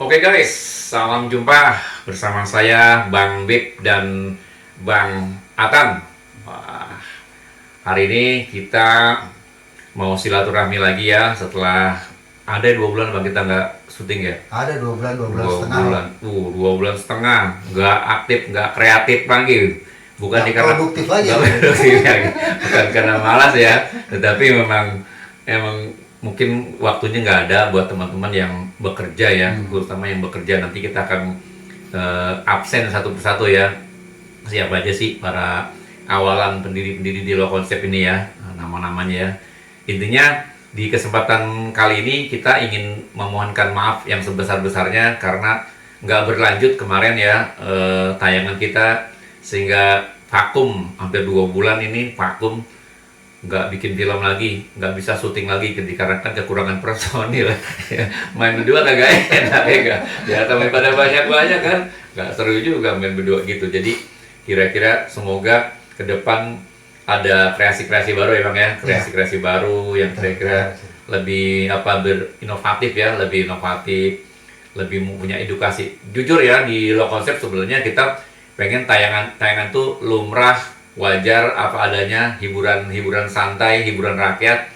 Oke guys, salam jumpa bersama saya Bang Bib dan Bang Atan. Wah, hari ini kita mau silaturahmi lagi ya setelah ada 2 bulan Bang kita nggak syuting ya. Ada 2 bulan, 2 bulan Dua setengah. bulan, 2 bulan setengah, nggak aktif, nggak kreatif panggil. Bukan Nggak karena produktif lagi. nggak produktif lagi. Bukan karena malas ya, tetapi emang mungkin waktunya nggak ada buat teman-teman yang bekerja ya, terutama yang bekerja. Nanti kita akan absen satu persatu ya. Siapa aja sih para awalan pendiri-pendiri di Low Concept ini ya, nama-namanya ya. Intinya di kesempatan kali ini kita ingin memohonkan maaf yang sebesar-besarnya karena nggak berlanjut kemarin ya tayangan kita, sehingga vakum hampir 2 bulan ini vakum, nggak bikin film lagi, nggak bisa syuting lagi dikarenakan kekurangan personil. Main berdua kagak enak ya, ya teman pada banyak kan, nggak seru juga main berdua gitu. Jadi kira-kira semoga ke depan ada kreasi-kreasi baru ya Bang ya, kreasi-kreasi baru yang kira-kira lebih berinovatif ya, lebih inovatif, lebih punya edukasi. Jujur ya, di Low Concept sebenarnya kita pengen tayangan tuh lumrah, wajar, apa adanya, hiburan santai, hiburan rakyat,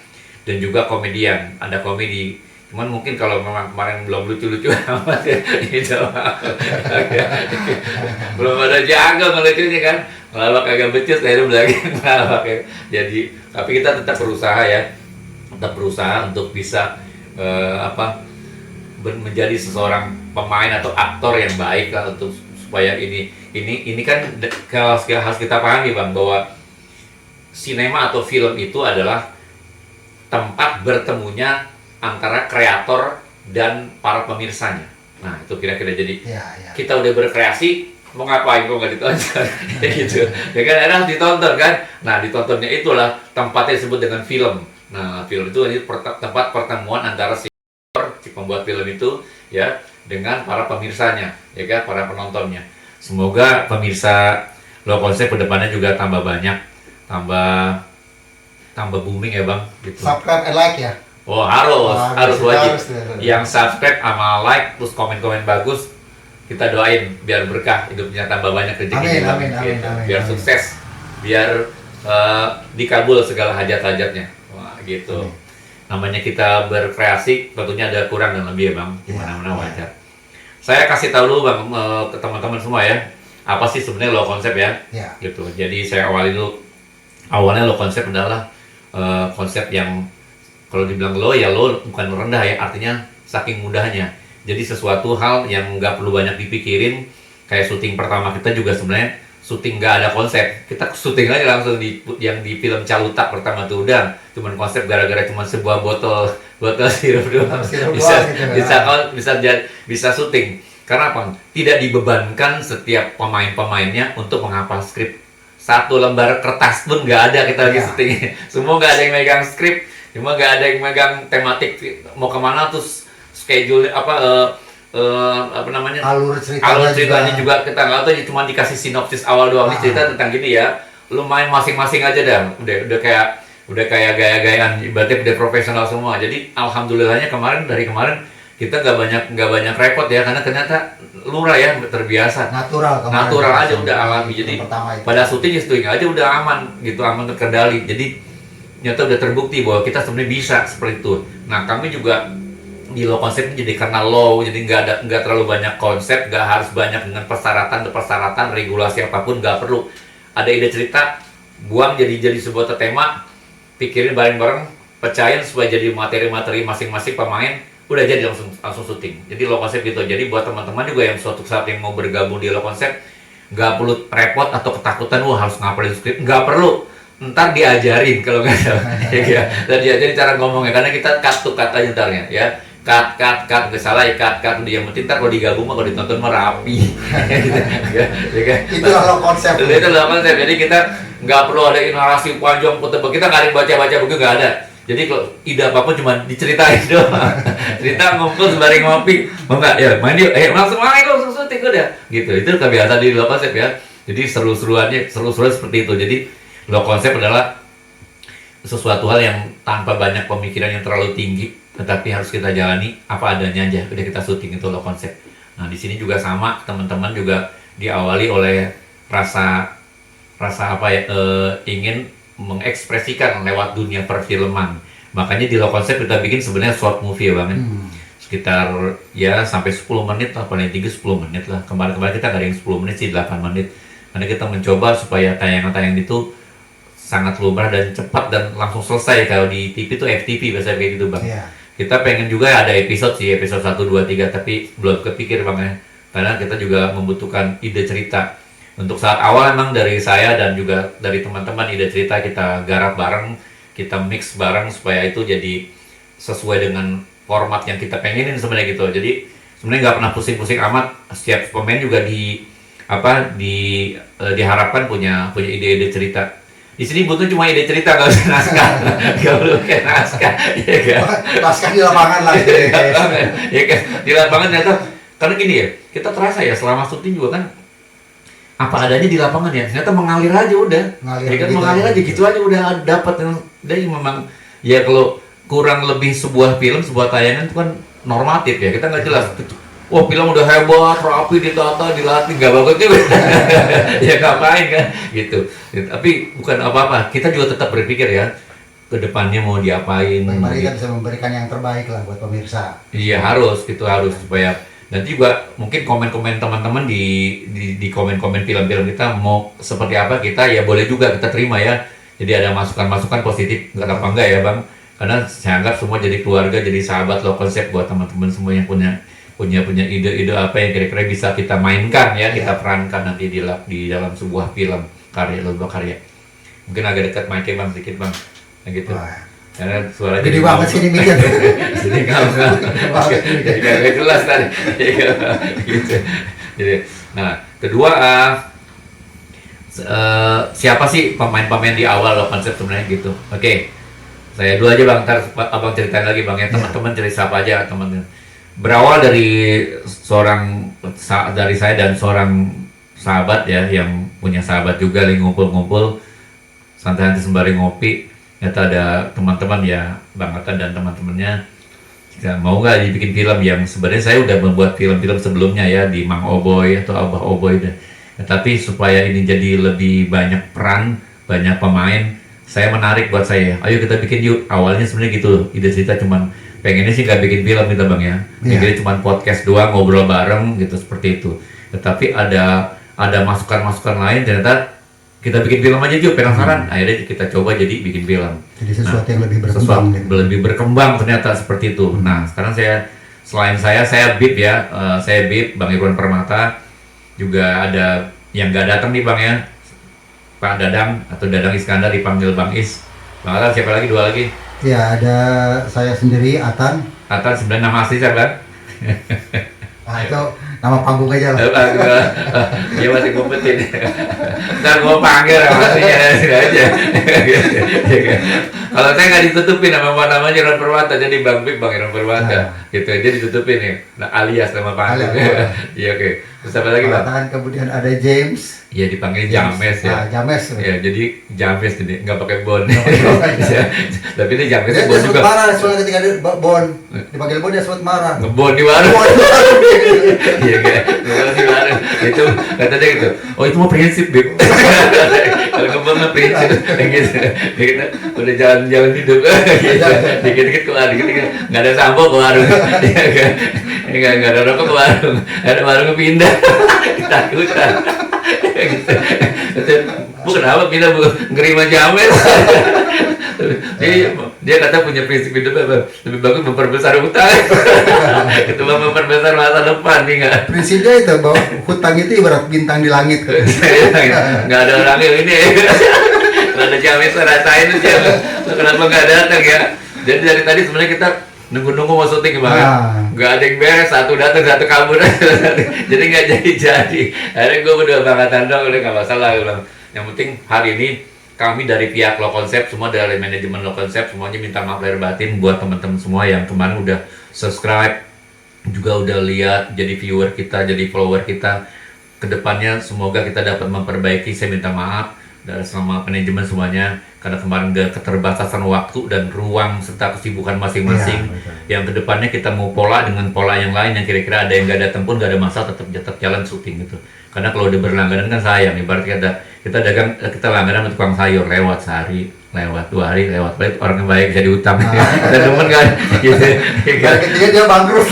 dan juga komedian. Ada komedi, cuman mungkin kalau memang kemarin belum lucu-lucu amat ya, gitu. Belum ada jago ngelucunya kan, ngelawak agak becus, akhirnya lagi ngelawak ya. Jadi, tapi kita tetap berusaha untuk bisa menjadi seseorang pemain atau aktor yang baik lah, untuk supaya ini kan harus kita pahami Bang, bahwa sinema atau film itu adalah tempat bertemunya antara kreator dan para pemirsanya. Nah itu kira-kira jadi kita udah berkreasi, mau ngapain kok nggak ditonton? Gitu ya kan, enak ditonton kan. Nah ditontonnya itulah tempatnya disebut dengan film. Nah film itu tempat pertemuan antara si pembuat film itu ya dengan para pemirsanya, ya kan, para penontonnya. Semoga pemirsa Low Concept kedepannya juga tambah banyak, tambah booming ya Bang. Gitu. Subscribe and like ya. Oh harus wajib. Harus. Yang subscribe sama like terus komen-komen bagus, kita doain biar berkah hidupnya, tambah banyak rezekinya, Amin. biar sukses, biar dikabul segala hajat-hajatnya. Wah gitu. Amin. Namanya kita berkreasi, tentunya ada kurang dan lebih ya Bang, gimana-mana wajar. Saya kasih tahu dulu Bang ke teman-teman semua ya, apa sih sebenarnya Low Concept ya? Gitu. Jadi saya awalnya Low Concept adalah konsep yang kalau dibilang low ya low, bukan rendah ya, artinya saking mudahnya. Jadi sesuatu hal yang nggak perlu banyak dipikirin, kayak syuting pertama kita juga sebenarnya syuting nggak ada konsep, kita syuting aja langsung di film Calutak pertama tuh, udah cuman konsep gara-gara cuma sebuah botol sirup doang bisa syuting. Karena apa? Tidak dibebankan setiap pemainnya untuk menghafal skrip. Satu lembar kertas pun nggak ada kita lagi syuting. Semua nggak ada yang megang skrip, cuma nggak ada yang megang tematik mau kemana, terus schedule alur ceritanya juga kita nggak tahu, cuma dikasih sinopsis awal doang, nih cerita tentang gini ya, lu main masing-masing aja dah, udah kayak gaya-gayaan, berarti udah profesional semua. Jadi alhamdulillahnya dari kemarin kita nggak banyak repot ya, karena ternyata lurah ya, terbiasa natural aja, udah alami. Jadi pada syuting aja udah aman gitu, aman terkendali. Jadi ternyata udah terbukti bahwa kita sebenarnya bisa seperti itu. Nah kami juga di Low Concept jadi karena low, jadi nggak terlalu banyak konsep, nggak harus banyak dengan persyaratan regulasi apapun, nggak perlu. Ada ide cerita, buang jadi sebuah tema, pikirin bareng-bareng, pecahin supaya jadi materi-materi masing-masing pemain, udah jadi langsung syuting. Jadi Low Concept gitu. Jadi buat teman-teman juga yang suatu saat yang mau bergabung di Low Concept, nggak perlu repot atau ketakutan harus ngapalin skrip, nggak perlu. Ntar diajarin kalau nggak salah. Ya, dan diajarin cara ngomongnya, karena kita cut to cut aja ntarnya ya. Cut, nggak salah ya, cut. Yang penting ntar kalau digabung kalau ditonton mah rapi. Itulah Low Concept. Itu Low Concept. Jadi kita nggak perlu ada narasi panjang, kita nggak ada baca buku, nggak ada. Jadi kalau ide apapun cuma diceritain doang. Cerita ngumpul sembari ngopi, mau nggak ya main yuk, langsung main langsung syuting udah. Gitu. Itu kebiasaan di Low Concept ya. Jadi seru-seruan seperti itu. Jadi Low Concept adalah sesuatu hal yang tanpa banyak pemikiran yang terlalu tinggi, tetapi harus kita jalani apa adanya aja. Udah kita syuting itu loh konsep. Nah di sini juga sama, teman-teman juga diawali oleh rasa apa ya, ingin mengekspresikan lewat dunia perfilman. Makanya di low konsep kita bikin sebenarnya short movie ya Bang. Sekitar ya sampai 10 menit lah, paling tinggi 10 menit lah. Kemarin-kemarin kita nggak ada yang 10 menit sih, 8 menit. Karena kita mencoba supaya tayangan-tayangan itu sangat lumrah dan cepat dan langsung selesai. Kalau di TV itu FTV biasanya kayak gitu Bang. Kita pengen juga ada episode sih, episode 1, 2, 3, tapi belum kepikir Bang ya. Karena kita juga membutuhkan ide cerita. Untuk saat awal emang dari saya dan juga dari teman-teman ide cerita kita garap bareng, kita mix bareng supaya itu jadi sesuai dengan format yang kita pengenin sebenarnya gitu. Jadi sebenarnya nggak pernah pusing-pusing amat. Setiap pemain juga diharapkan punya ide-ide cerita. Di sini butuh cuma ide cerita, nggak usah naskah, nggak perlu kayak naskah, ya kan? Naskah di lapangan lah. Ya kan? Di lapangan ternyata karena gini ya, kita terasa ya selama syuting juga kan apa adanya di lapangan ya, ternyata mengalir aja udah, mengalir aja gitu aja udah dapat yang dari memang ya. Kalau kurang lebih sebuah film, sebuah tayangan itu kan normatif ya, kita nggak jelas. Wah film udah hebat, rapi, ditata, dilatih, nggak bagus juga. Ya ngapain kan, gitu. Tapi bukan apa-apa, kita juga tetap berpikir ya, ke depannya mau diapain. Mari kita bisa memberikan yang terbaik lah buat pemirsa. Iya harus, gitu harus supaya nanti juga mungkin komen-komen teman-teman di komen-komen film-film kita mau seperti apa, kita ya boleh juga kita terima ya. Jadi ada masukan-masukan positif, nggak apa enggak ya Bang. Karena saya anggap semua jadi keluarga, jadi sahabat low konsep buat teman-teman semua yang punya ide-ide apa yang kira-kira bisa kita mainkan ya, kita perankan nanti di dalam sebuah film karya lomba karya. Mungkin agak dekat mic-nya Bang, sedikit Bang. Nah, gitu. Karena suaranya gede banget sih ini mikir. Jadi nggak jelas tadi. Gitu. Jadi, nah kedua siapa sih pemain-pemain di awal loh konsep sebenarnya gitu. Oke, saya dulu aja Bang, ntar Abang ceritain lagi Bang ya, teman-teman cerita siapa aja teman-teman. Berawal dari saya dan seorang sahabat ya, yang punya sahabat juga lagi ngumpul-ngumpul santai-santai sembari ngopi. Ternyata ada teman-teman ya, Bang Atan dan teman-temannya mau nggak dibikin film yang sebenarnya saya udah membuat film-film sebelumnya ya di Mang Oboy atau Abah Oboy deh. Tapi supaya ini jadi lebih banyak peran, banyak pemain, saya menarik buat saya. Ayo kita bikin yuk. Awalnya sebenarnya gitu, ide cerita cuman pengennya sih nggak bikin film kita Bang ya. Bikinnya cuman podcast doang, ngobrol bareng gitu seperti itu. Tetapi ada masukan-masukan lain, ternyata kita bikin film aja juga penasaran. Akhirnya kita coba jadi bikin film. Jadi sesuatu yang lebih berkembang. Lebih berkembang ternyata seperti itu. Nah sekarang selain saya Bib ya, saya Bib, Bang Irwan Permata, juga ada yang nggak datang nih Bang ya, Pak Dadang atau Dadang Iskandar dipanggil Bang Is. Bang Atan siapa lagi, dua lagi? Ya ada saya sendiri Atan. Atan sebenarnya nama asli siapa? Nah itu nama panggung aja lah. Dia masih ngumpetin. Ntar gue panggil namanya sini aja. Kalau saya nggak ditutupin namanya Irwan Permata, jadi Bang Bib, Bang Irwan Permata. Gitu aja ditutupin ya. Nah, alias nama panggung. Iya oke. Terus apa lagi Bang? Kemudian ada James. Iya dipanggil James ya. James. Ya jadi James jadi nggak pakai Bon. Tapi ini James dia Bon juga. Marah soalnya ketika dia Bon dipanggil Bon dia sempat marah. Ngebon di warung. Iya kayak di warung. Itu kata dia gitu. Oh itu mau prinsip Bib. Kalau ngebon mah prinsip. Gitu. Kita udah jalan hidup. Dikit-dikit keluar, dikit-dikit nggak ada sampo ke warung. Nggak ada rokok ke warung. Ada warung pindah. Ketakutan. Bu kenapa pindah Bu? Ngerima James. Dia kata punya prinsip hidup apa? Lebih bagus memperbesar hutang. Ketimbang memperbesar masa depan nih nggak? Prinsipnya itu bahwa hutang itu ibarat bintang di langit. Nggak ada orang yang ini. Kalau ada James rasain tuh James. Kenapa nggak datang ya? Jadi dari tadi sebenarnya kita nunggu mau syuting banget. Nggak ada yang beres, satu datang satu kabur. Jadi nggak jadi. Akhirnya gue berdua bangatan dong, udah nggak masalah. Yang penting hari ini kami dari pihak Low Konsep, semua dari manajemen Low Konsep, semuanya minta maaf lahir batin buat teman-teman semua yang kemarin udah subscribe, juga udah lihat jadi viewer kita, jadi follower kita. Kedepannya semoga kita dapat memperbaiki. Saya minta maaf dan selama manajemen semuanya, karena kemarin ada keterbatasan waktu dan ruang serta kesibukan masing-masing. Yang kedepannya kita mau pola dengan pola yang lain yang kira-kira ada yang nggak datang pun nggak ada masalah, tetap jalan syuting gitu. Karena kalau udah berlangganan kan sayang, ibaratnya kita dagang, kita langganan untuk tukang sayur, lewat sehari, lewat 2 hari, lewat balik, orang yang baik bisa diutang. Dan temen kan gitu. Ketika dia bangkrut.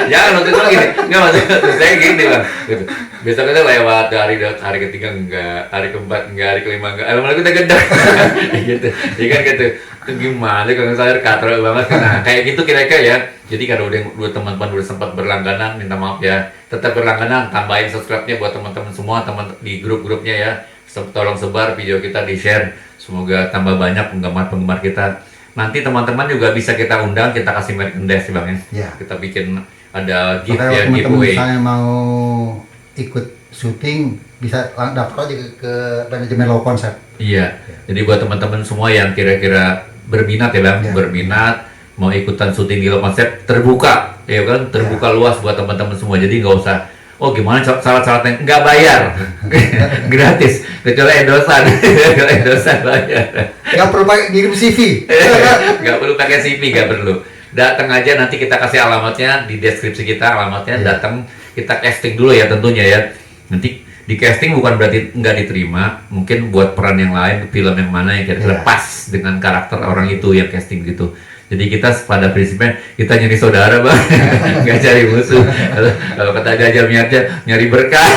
Jangan waktu itu gini, nggak maksudnya saya gini bang, gitu. Besok kita lewat hari ketiga enggak, hari keempat enggak, hari kelima enggak, malah kita gendang, gitu. Jadi kan gitu, itu gimana kalau saya katro banget kan, nah, kayak gitu kira-kira ya. Jadi kalau udah teman-teman udah sempat berlangganan, minta maaf ya, tetap berlangganan, tambahin subscribe-nya buat teman-teman semua, teman di grup-grupnya ya, tolong sebar video kita, di share, semoga tambah banyak penggemar-penggemar kita. Nanti teman-teman juga bisa kita undang, kita kasih merchandise bang ya. Kita bikin ada gift ya, giveaway. Misalnya mau ikut syuting bisa daftar aja ke manajemen low konsep. Iya. Jadi buat teman-teman semua yang kira-kira berminat ya bang, berminat mau ikutan syuting di low konsep, terbuka ya kan, terbuka luas buat teman-teman semua. Jadi nggak usah gimana syarat-syaratnya, nggak bayar. Gratis, kecuali endosan. Kalau endosan bayar. Nggak perlu ngirim CV. Nggak perlu pakai CV, nggak perlu. Datang aja, nanti kita kasih alamatnya di deskripsi kita, alamatnya. Datang, kita casting dulu ya tentunya ya. Nanti di casting bukan berarti nggak diterima, mungkin buat peran yang lain, film yang mana yang kira-kira pas dengan karakter orang itu yang casting gitu. Jadi kita pada prinsipnya kita nyari saudara bang, nggak cari musuh. Kalau kata Gajah Miatnya nyari berkah,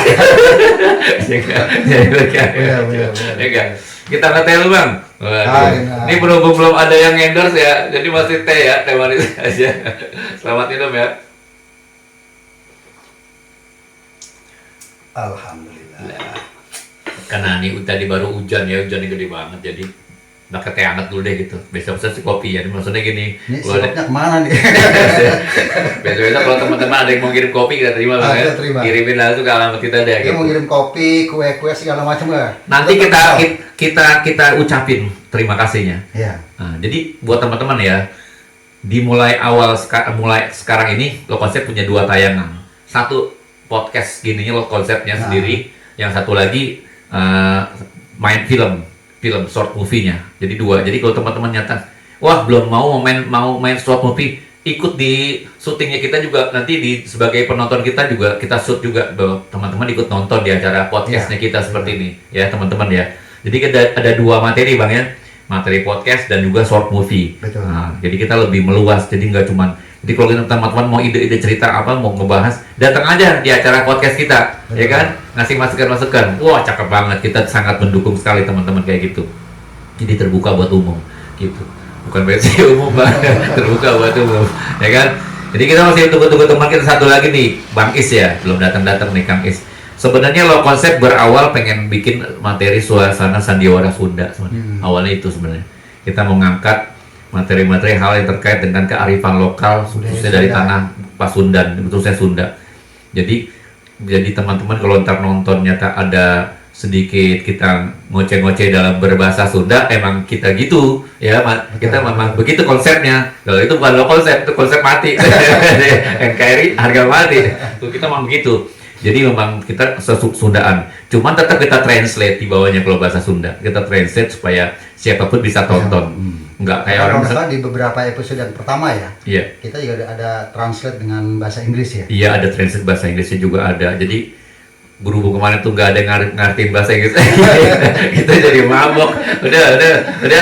nyari berkah. Ya kan? Kita ngetel bang. Ini belum ada yang endorse ya, jadi masih teh ya, teh manis aja. Selamat minum ya. Alhamdulillah. Karena ini tadi baru hujannya gede banget, jadi pakai teh hangat dulu deh gitu. Besok-besok sih kopi ya, maksudnya gini. Ini sirupnya kemana nih? Besok-besok kalau teman-teman ada yang mau kirim kopi, kita terima bang ya. Kirimin langsung ke alamat kita deh. Dia mau kirim kopi, kue-kue segala macam ya. Nanti kita ucapin terima kasihnya. Iya. Nah, jadi buat teman-teman ya, mulai sekarang ini Low Konsep punya 2 tayangan. Satu podcast gininya Low Konsepnya sendiri, yang satu lagi main film short movie-nya. Jadi 2. Jadi kalau teman-teman nyata, wah belum mau main short movie, ikut di syutingnya kita juga nanti sebagai penonton kita juga kita shoot juga, teman-teman ikut nonton di acara podcastnya kita seperti ini ya teman-teman ya. Jadi ada 2 materi bang ya, materi podcast dan juga short movie. Betul. Nah, jadi kita lebih meluas, jadi nggak cuman. Jadi kalau teman-teman mau ide-ide cerita apa, mau ngebahas, datang aja di acara podcast kita, ya kan? Ngasih masukan-masukan. Wah, cakep banget. Kita sangat mendukung sekali teman-teman kayak gitu. Jadi terbuka buat umum, gitu. Bukan versi umum, Bang. Terbuka buat umum, ya kan? Jadi kita masih tunggu teman kita satu lagi nih, Bang Is ya. Belum datang-datang nih, Kang Is. Sebenarnya Low Konsep berawal pengen bikin materi suasana sandiwara Sunda. Awalnya itu sebenarnya. Kita mau ngangkat materi-materi hal yang terkait dengan kearifan lokal, khususnya dari tanah Pasundan, khususnya Sunda. Jadi teman-teman kalau ntar nonton nyata ada sedikit kita ngoceh-ngoceh dalam berbahasa Sunda, emang kita gitu ya, kita memang begitu konsepnya. Kalau itu bukan Low Konsep, itu konsep mati. NKRI harga mati. Itu kita memang begitu. Jadi memang kita Sundaan. Cuman tetap kita translate di bawahnya kalau bahasa Sunda. Kita translate supaya siapapun bisa tonton. Nggak kayak orang misalnya di beberapa episode yang pertama ya. Iya. Kita juga ada translate dengan bahasa Inggris ya. Iya, ada translate bahasa Inggrisnya juga ada. Jadi berhubung kemarin tuh nggak ada ngertiin bahasa Inggris, kita jadi mabok. Udah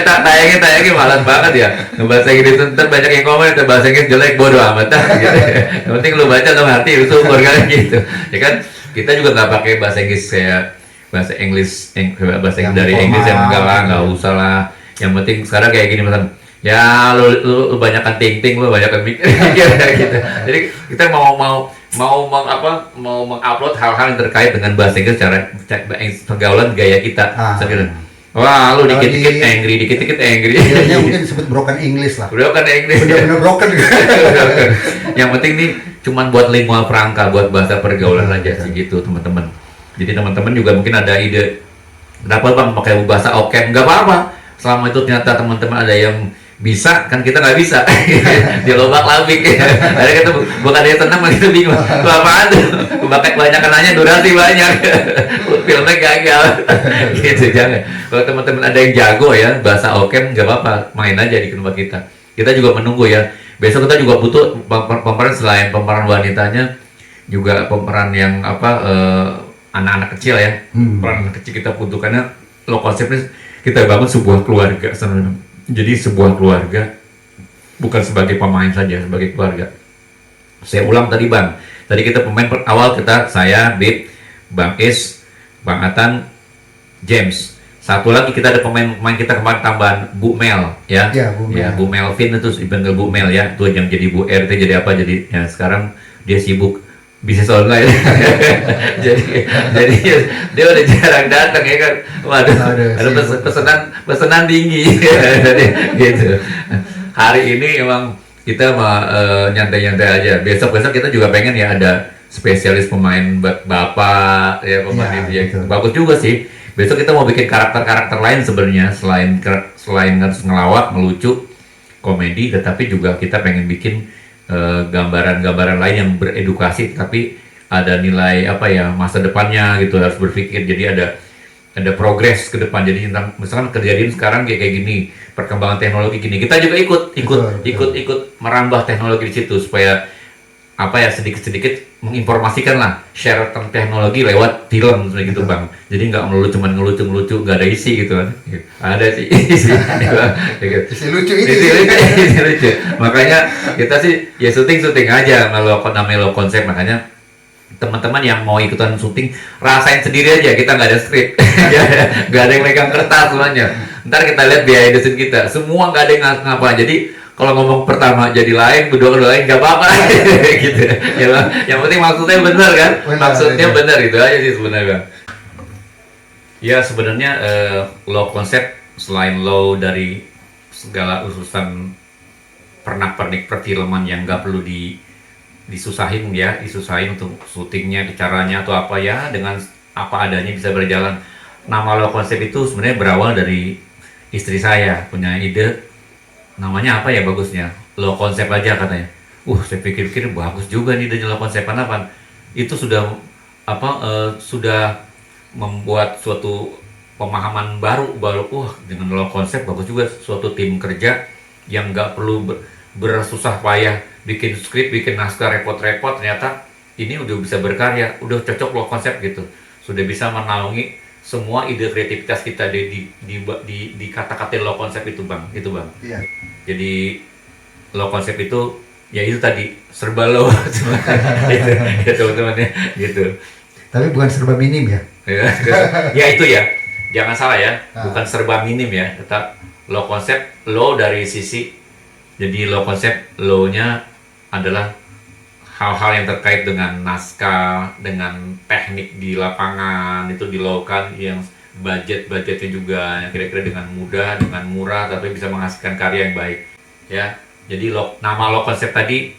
tayangin malas banget ya. Bahasa Inggris ntar banyak yang komen, bahasa Inggris jelek, bodoh amat. Gitu. Yang penting lu baca lu ngerti, lu syukur kan gitu. Ya kan, kita juga nggak pakai bahasa Inggris kayak bahasa Inggris dari Inggris yang nggak usah lah. Yang penting sekarang kayak gini misalnya, ya lu banyakkan ting-ting, lu banyakkan mikir gitu. Jadi kita mau mengupload hal-hal yang terkait dengan bahasa Inggris secara pergaulan gaya kita. Wah, lu dikit-dikit angry. Biasanya mungkin disebut broken English lah. Broken English. Bener-bener broken. Yang penting nih cuman buat lingua franca, buat bahasa pergaulan aja sih gitu, teman-teman. Jadi teman-teman juga mungkin ada ide, kenapa bang pakai bahasa Oken? Nggak apa-apa. Selama itu ternyata teman-teman ada yang bisa kan kita nggak bisa di lobak labik ada kita bukan dia tenang malah kita bingung itu apaan tuh banyak nanya durasi banyak filmnya gagal gitu. Jangan, kalau teman-teman ada yang jago ya bahasa oken nggak apa-apa, main aja di tempat kita juga menunggu ya. Besok kita juga butuh pemeran, selain pemeran wanitanya juga pemeran yang anak-anak kecil ya. Peran anak kecil kita butuhkannya. Lo konsepnya kita bangun sebuah keluarga sebenarnya. Jadi sebuah keluarga bukan sebagai pemain saja, sebagai keluarga. Saya ulang tadi Bang, tadi kita pemain awal saya, Bib, Bang Is, Bang Atan, James. Satu lagi kita ada pemain kita kemarin tambahan Bu Mel ya. Bu Mel. Ya, Bu Melvin itu dipanggil Bu Mel ya. Itu yang jadi Bu RT jadi apa jadi ya sekarang dia sibuk bisnis online. jadi dia udah jarang datang ya kan. Waduh, ada pesanan tinggi. Gitu. Hari ini emang kita nyantai-nyantai aja. Besok kita juga pengen ya ada spesialis pemain bapak ya pemain ya, bagus juga sih. Besok kita mau bikin karakter lain sebenarnya selain harus ngelawak, melucu, komedi, tetapi juga kita pengen bikin gambaran-gambaran lain yang beredukasi tapi ada nilai masa depannya gitu, harus berpikir. Jadi ada progres ke depan. Jadi misalkan kejadian sekarang kayak gini, perkembangan teknologi gini, kita juga ikut merambah teknologi di situ supaya sedikit-sedikit menginformasikan lah, share tentang teknologi lewat film gitu Bang. Jadi nggak melulu cuman ngelucu, nggak ada isi gitu kan. Ada sih isi lucu. Makanya kita sih ya syuting aja namanya low konsep. Makanya teman-teman yang mau ikutan syuting rasain sendiri aja, kita nggak ada skrip. Nggak ada yang megang kertas semuanya. Ntar kita lihat behind the scene kita, semua nggak ada yang ngapa. Jadi kalau ngomong pertama jadi lain, kedua lain nggak apa-apa gitu. Yang penting maksudnya benar kan? Maksudnya benar itu aja sih sebenarnya. Ya sebenarnya low konsep selain low dari segala urusan pernak-pernik perfilman yang nggak perlu disusahin untuk syutingnya, caranya atau apa ya, dengan apa adanya bisa berjalan. Nama low konsep itu sebenarnya berawal dari istri saya punya ide. Namanya apa ya bagusnya? Low konsep aja katanya. Saya pikir-pikir bagus juga nih idenya low konsep. Apa? Itu sudah sudah membuat suatu pemahaman baru. Dengan low konsep bagus juga, suatu tim kerja yang nggak perlu bersusah payah bikin skrip, bikin naskah repot-repot. Ternyata ini udah bisa berkarya, udah cocok low konsep gitu. Sudah bisa menaungi semua ide kreativitas kita di kata-kata low konsep itu Bang, Iya. Jadi low konsep itu ya itu tadi serba low gitu teman-teman ya gitu. Tapi bukan serba minim ya. Ya itu ya, jangan salah ya, bukan serba minim ya, tetap low konsep, low dari sisi, jadi low konsep low-nya adalah hal-hal yang terkait dengan naskah, dengan teknik di lapangan itu dilaukan, yang budgetnya juga kira-kira dengan mudah, dengan murah, tapi bisa menghasilkan karya yang baik ya. Jadi nama low konsep tadi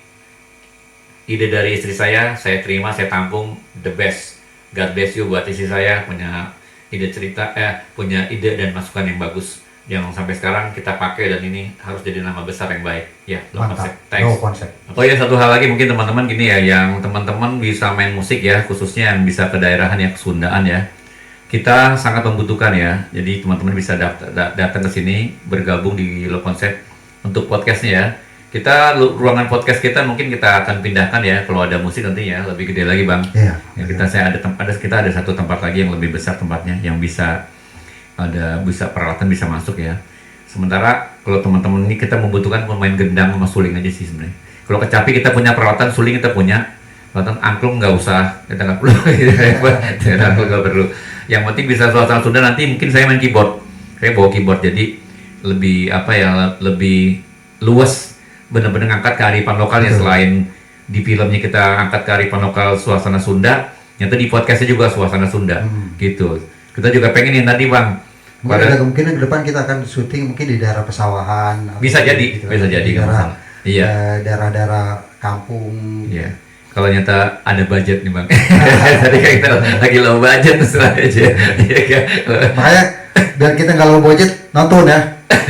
ide dari istri saya terima, saya tampung, the best. God bless you buat istri saya, punya ide cerita, punya ide dan masukan yang bagus yang sampai sekarang kita pakai, dan ini harus jadi nama besar yang baik ya. Low konsep. Thanks. Low konsep. Oh ya, satu hal lagi mungkin teman-teman gini ya, yang teman-teman bisa main musik ya, khususnya yang bisa kedaerahan ya, kesundaan ya, kita sangat membutuhkan ya. Jadi teman-teman bisa datang ke sini, bergabung di Low Konsep untuk podcastnya ya. Kita ruangan podcast kita mungkin kita akan pindahkan ya, kalau ada musik nantinya lebih gede lagi Bang. Iya. Ya, kita ada satu tempat lagi yang lebih besar tempatnya, yang bisa peralatan bisa masuk ya. Sementara kalau teman-teman ini kita membutuhkan pemain gendang sama suling aja sih sebenarnya. Kalau kecapi kita punya peralatan, suling kita punya, peralatan angklung nggak usah, kita nggak perlu. Angklung nggak perlu. Yang penting bisa suasana Sunda. Nanti mungkin saya main keyboard, saya bawa keyboard, jadi lebih lebih luas, benar-benar ngangkat kearifan lokalnya. Selain di filmnya kita angkat kearifan lokal suasana Sunda, nyata di podcastnya juga suasana Sunda gitu. Kita juga pengen yang tadi Bang, ada kemungkinan ke depan kita akan syuting mungkin di daerah pesawahan. Bisa jadi, gitu, bisa jadi daerah, masalah. Iya. Daerah-daerah kampung. Iya. Kalau nyata ada budget nih Bang. Tadi kan kita lagi low budget terus aja. Iya kan. Makanya biar kita nggak low budget, nonton ya.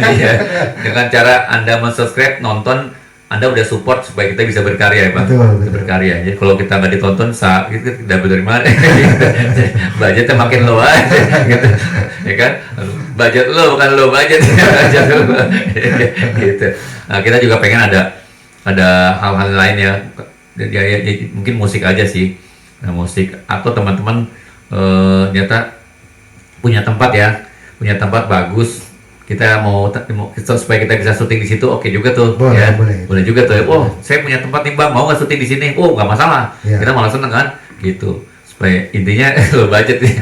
Iya. Dengan cara Anda subscribe, nonton, Anda udah support supaya kita bisa berkarya ya Pak. Betul. Berkarya. Jadi kalau kita nggak ditonton, kita dapat dari mana? Budgetnya makin low aja, gitu. Ya kan? Budget lo bukan lo budget, budget lo. Gitu. Nah, kita juga pengen ada hal-hal lain ya. Ya, mungkin musik aja sih. Nah, musik atau teman-teman ternyata punya tempat bagus, kita mau supaya kita bisa syuting di situ, oke juga tuh. Boleh, ya boleh. juga tuh. Oh, saya punya tempat nih Bang, mau nggak syuting di sini? Oh, nggak masalah, kita malah seneng kan gitu. Supaya intinya lo budget nih,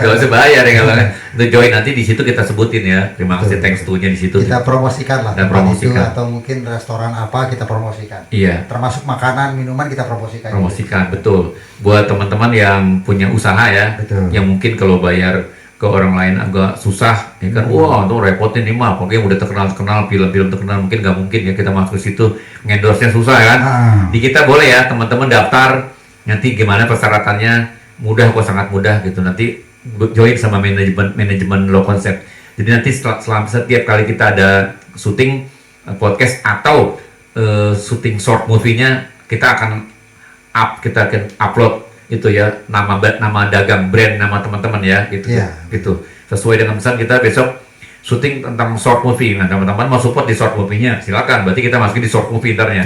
nggak usah bayar ya kalau itu join nanti di situ kita sebutin ya. Terima kasih, thanks to-nya di situ. Kita promosikan lah Dan tempat itu, promosikan. atau mungkin restoran apa kita promosikan. Iya. Termasuk makanan, minuman kita promosikan. Promosikan, betul. Buat teman-teman yang punya usaha ya, Betul. yang mungkin kalau bayar ke orang lain agak susah, ya kan? Wah, tuh repotin nih mah, pokoknya udah terkenal, film-film terkenal, mungkin nggak mungkin ya kita masuk ke situ, ngendorse-nya susah kan? Di kita boleh ya, teman-teman daftar, nanti gimana persyaratannya, mudah kok, sangat mudah gitu. Nanti join sama manajemen low concept. Jadi nanti setiap kali kita ada syuting podcast atau syuting short movie-nya, kita akan upload itu ya, nama dagang, brand, nama teman-teman ya gitu. Gitu. Sesuai dengan pesan kita besok syuting tentang short movie. Nah, teman-teman mau support di short movie-nya, silakan. Berarti kita masukin di short movie ntarnya.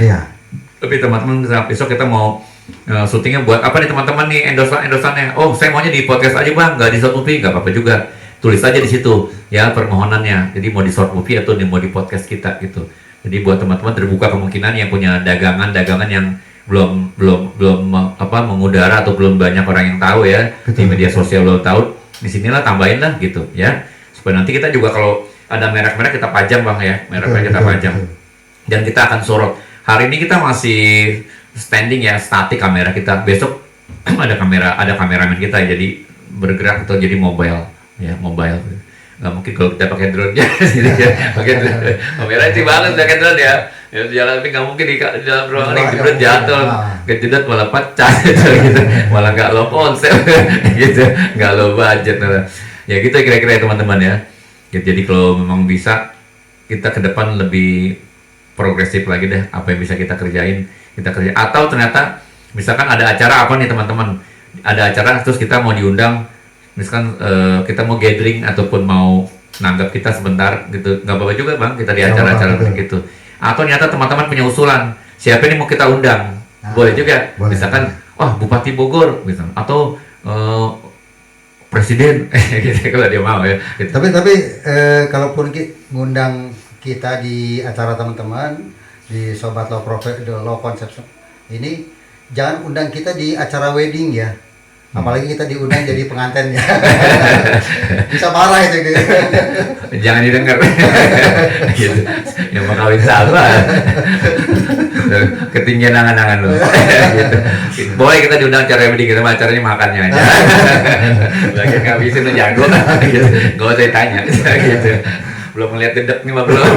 Tapi teman-teman besok kita mau syutingnya buat apa nih teman-teman nih, endorsannya. Oh, saya maunya di podcast aja Bang, nggak di short movie, nggak apa-apa juga. Tulis aja di situ ya permohonannya. Jadi mau di short movie atau mau di podcast kita gitu. Jadi buat teman-teman terbuka kemungkinan yang punya dagangan yang belum mengudara atau belum banyak orang yang tahu ya. Betul. Di media sosial belum tahu, di sinilah tambahin lah gitu ya, supaya nanti kita juga kalau ada merek-merek kita pajang Bang ya, merek-merek kita pajang. Dan kita akan sorot. Hari ini kita masih standing ya, statik kamera kita. Besok ada kameramen kita jadi bergerak atau jadi mobile. Nggak mungkin kalau kita pakai drone ya, pakai drone. Kamera itu banget pakai drone ya. Ya jalan, tapi nggak mungkin di dalam ruangan yang jebret jatuh, kejedot malah pecah gitu, malah nggak low konsep gitu, nggak low budget. Ya gitu kira-kira ya teman-teman ya. Jadi kalau memang bisa, kita ke depan lebih progresif lagi deh, apa yang bisa kita kerjain. Atau ternyata misalkan ada acara apa nih teman-teman, ada acara terus kita mau diundang, misalkan kita mau gathering ataupun mau nanggap kita sebentar gitu, nggak apa-apa juga Bang, kita di acara-acara gitu. Atau ternyata teman-teman punya usulan, siapa nih mau kita undang, boleh juga. Misalkan, Bupati Bogor, misalkan, atau Presiden, gitu kalau dia mau ya. Gitu. Tapi kalaupun ngundang kita di acara teman-teman di Sobat Low Concept ini, jangan undang kita di acara wedding ya. Apalagi kita diundang jadi pengantin ya. Bisa marah itu gitu. Jangan didengar. Gitu. Yang mau kawin sama. Ketinggian angan-angan lo. Gitu. Boleh kita diundang acara wedding, kita acaranya makannya aja. Lagi ngabisin tuh jago. Gitu. Gak usah ditanya. Gitu. Belum melihat dedek nih mah belum.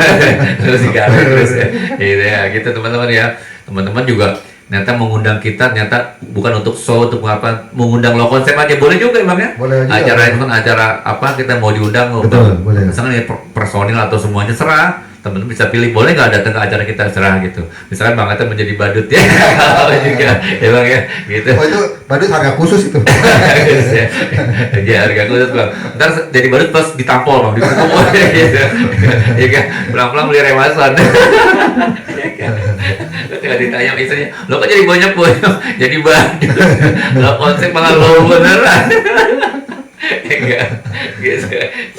Terus digaruk terus ya. Gitu ya. Gitu teman-teman ya. Teman-teman juga ternyata mengundang kita, ternyata bukan untuk show, untuk apa, mengundang low konsep aja boleh juga Bang ya. Boleh juga. Acara apa kita mau diundang, boleh. misalkan ya personil atau semuanya serah, teman-teman bisa pilih, boleh nggak datang ke acara kita, serah gitu. Misalkan Bang Ata menjadi badut ya, juga ya Bang ya, gitu. Oh itu badut harga khusus itu. Ya harga khusus Bang. Ntar jadi badut pas ditampol Bang, dipukul gitu. Ya kan, pelan-pelan beli remasan. Tinggal ditanya istrinya, lo kok jadi banyak jadi badut, lo konsep malah lo beneran. Enggak, gitu.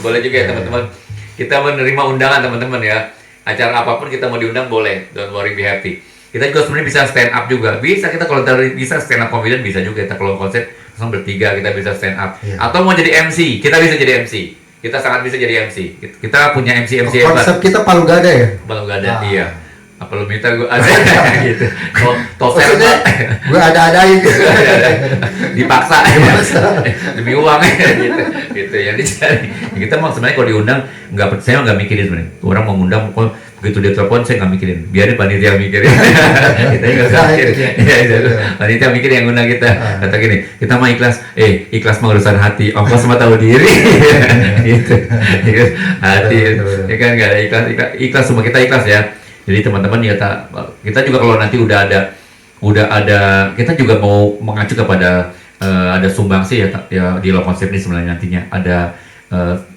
Boleh juga ya teman-teman, kita menerima undangan teman-teman ya, acara apapun kita mau diundang boleh, don't worry, be happy. Kita juga sebenarnya bisa stand up juga, bisa kita kalau bisa stand up comedian bisa juga, kita kalau konsep langsung bertiga kita bisa stand up, atau mau jadi MC, kita bisa jadi MC, kita sangat bisa jadi MC, kita punya MC hebat. Konsep kita Palu Gada ya? Palu Gada, iya. apa lu minta gue ada gitu. Maksudnya gue ada-adain gitu. Dipaksa demi uang gitu yang dicari. Kita mau sebenarnya kalau diundang saya nggak mikirin sebenarnya. Orang mau ngundang kok begitu dia telepon saya nggak mikirin, biarin panitia mikirin. Kita nggak usah mikirin. Panitia mikir yang ngundang kita. Kata gini, kita mah ikhlas mah urusan hati, ongkos mah tahu diri. Gitu. Hati, ya kan nggak ada ikhlas semua kita ikhlas ya. Jadi teman-teman kita juga kalau nanti udah ada kita juga mau mengacu kepada ada sumbangsi ya di low concept ini sebenarnya nantinya ada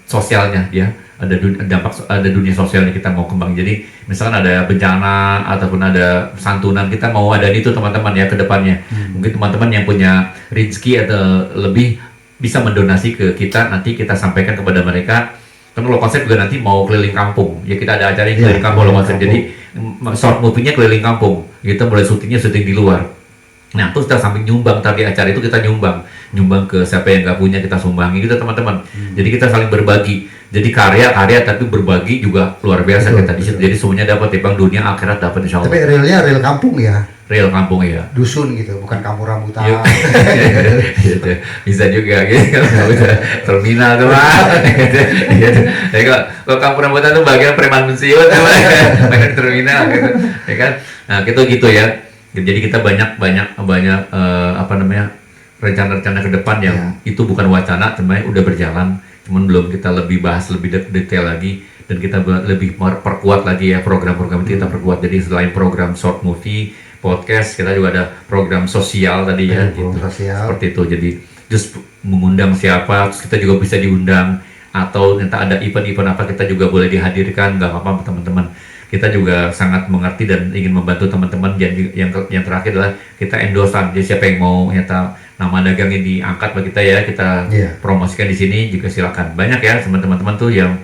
sosialnya ya, ada dunia sosialnya kita mau kembang. Jadi misalkan ada bencana ataupun ada santunan, kita mau ada itu teman-teman ya ke depannya. Mungkin teman-teman yang punya rezeki atau lebih bisa mendonasi ke kita, nanti kita sampaikan kepada mereka. Kan low concept juga nanti mau keliling kampung ya, kita ada acara yang keliling kampung low concept. Jadi short movie-nya keliling kampung, kita mulai syuting di luar. Nah terus kita samping nyumbang, tadi acara itu kita nyumbang ke siapa yang nggak punya kita sumbangi gitu teman-teman. Jadi kita saling berbagi, jadi karya tapi berbagi juga luar biasa kita di situ. Jadi semuanya dapat, bang, dunia akhirat dapat insya Allah. Tapi realnya real kampung ya, real kampung ya, dusun gitu, bukan kampung rambutan. Gitu. Bisa juga gitu, terminal tuh mah. Gitu. Ya, kalau kampung rambutan tuh bagian preman pensiun, bagian terminal gitu, ya kan. Nah gitu ya. Jadi kita banyak rencana-rencana ke depan yang itu bukan wacana, sebenarnya udah berjalan, cuman belum kita lebih bahas lebih detail lagi, dan kita lebih perkuat lagi ya program-program itu kita perkuat. Jadi selain program short movie, podcast, kita juga ada program sosial tadi ya, gitu. Seperti itu. Jadi just mengundang siapa, terus kita juga bisa diundang, atau entah ada event-event apa kita juga boleh dihadirkan, nggak apa-apa teman-teman. Kita juga sangat mengerti dan ingin membantu teman-teman. Yang terakhir adalah kita endorse. Jadi siapa yang mau nyata nama dagangnya diangkat bagi kita ya, kita promosikan di sini juga silakan. Banyak ya teman-teman tuh yang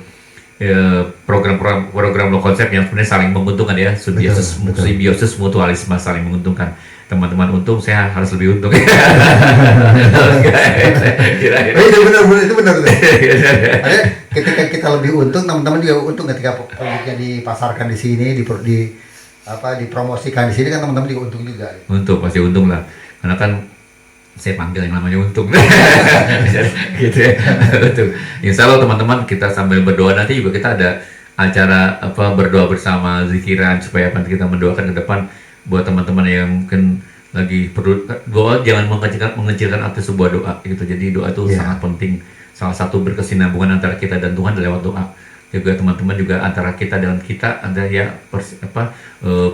program low concept yang sebenarnya saling menguntungkan ya, simbiosis mutualisme, saling menguntungkan. Teman-teman untung, saya harus lebih untung. Itu benar. Ketika kita lebih untung, teman-teman juga untung ketika produknya dipasarkan di sini, dipromosikan di sini, kan teman-teman juga untung juga. Untung, pasti untung lah. Karena kan saya panggil yang namanya untung. Gitu ya. Untung. Insya Allah teman-teman, kita sambil berdoa, nanti juga kita ada acara berdoa bersama, zikiran, supaya kita mendoakan ke depan buat teman-teman yang mungkin lagi perlu doa. Jangan mengecilkan arti sebuah doa gitu. Jadi doa itu sangat penting. Salah satu berkesinambungan antara kita dan Tuhan adalah lewat doa. Juga teman-teman juga antara kita dengan kita ada ya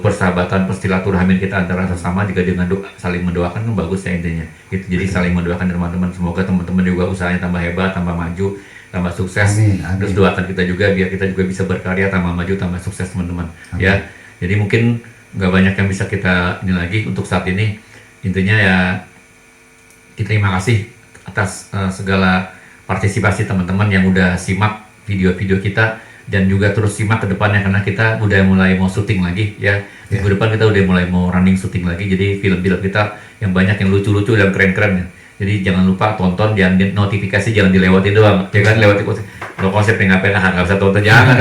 persahabatan, persilaturahmi kita antara sesama juga dengan doa, saling mendoakan kan bagus ya intinya. Gitu. Jadi saling mendoakan teman-teman. Semoga teman-teman juga usahanya tambah hebat, tambah maju, tambah sukses. Amin. Terus doakan kita juga biar kita juga bisa berkarya, tambah maju, tambah sukses teman-teman. Ya. Jadi mungkin nggak banyak yang bisa kita ini lagi untuk saat ini. Intinya ya kita terima kasih atas segala partisipasi teman-teman yang udah simak video-video kita, dan juga terus simak ke depannya karena kita udah mulai mau syuting lagi ya. Minggu depan kita udah mulai mau running syuting lagi. Jadi film-film kita yang banyak yang lucu-lucu dan keren-keren ya. Jadi jangan lupa tonton, jangan notifikasi jangan dilewatin doang. Jangan lewati low concept yang ngapain nggak bisa tonton, jangan.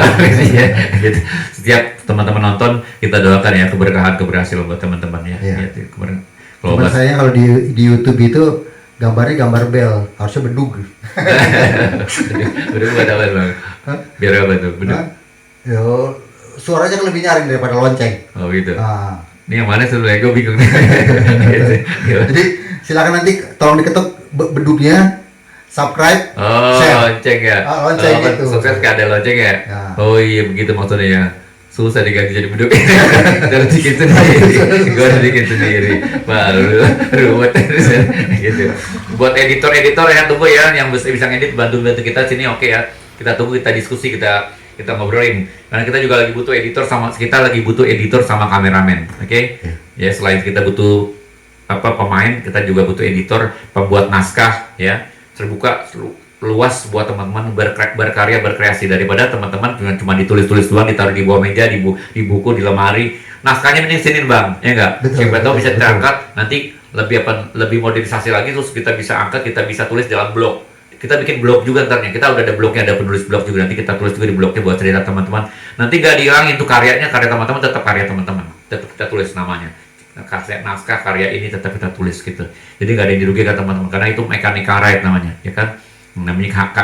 Gitu. Setiap teman-teman nonton kita doakan ya keberhasilan buat teman-teman ya. Gitu. Kalau saya kalau di YouTube itu gambarnya gambar bel, harusnya bedug. Bedug buat apa bang? Biar apa tuh bedug? Yo, suaranya kan lebih nyaring daripada lonceng. Oh gitu. Ini yang mana sebenarnya, gue bingung. Gitu. Jadi silakan nanti tolong diketuk bedugnya, subscribe, share. Lonceng ya. Lonceng gitu. Sukses gak ada lonceng ya? Oh iya begitu maksudnya ya. Susah diganti jadi bedug. Harus bikin sendiri. Gue harus bikin sendiri. Baru ruwet gitu. Buat editor ya tunggu ya, yang bisa ngedit bantu kita sini oke ya. Kita tunggu, kita diskusi, kita ngobrolin. Karena kita juga lagi butuh editor sama kameramen. Oke? Ya selain kita butuh pemain, kita juga butuh editor, pembuat naskah ya. Terbuka luas buat teman-teman berkarya, berkreasi, daripada teman-teman cuma ditulis-tulis doang, ditaruh di bawah meja, di buku, di lemari. Naskahnya mending sini bang, ya enggak? Siapa tahu bisa terangkat, nanti lebih modernisasi lagi, terus kita bisa angkat, kita bisa tulis dalam blog. kita bikin blog juga ntarnya. Kita udah ada blognya, ada penulis blog juga, nanti kita tulis juga di blognya buat cerita teman-teman. Nanti nggak dihilangin tuh karyanya, karya teman-teman tetap karya teman-teman, tetap kita tulis namanya. Naskah karya ini tetap kita tulis gitu. Jadi nggak ada yang dirugikan teman-teman, karena itu mechanical right namanya, ya kan? Namanya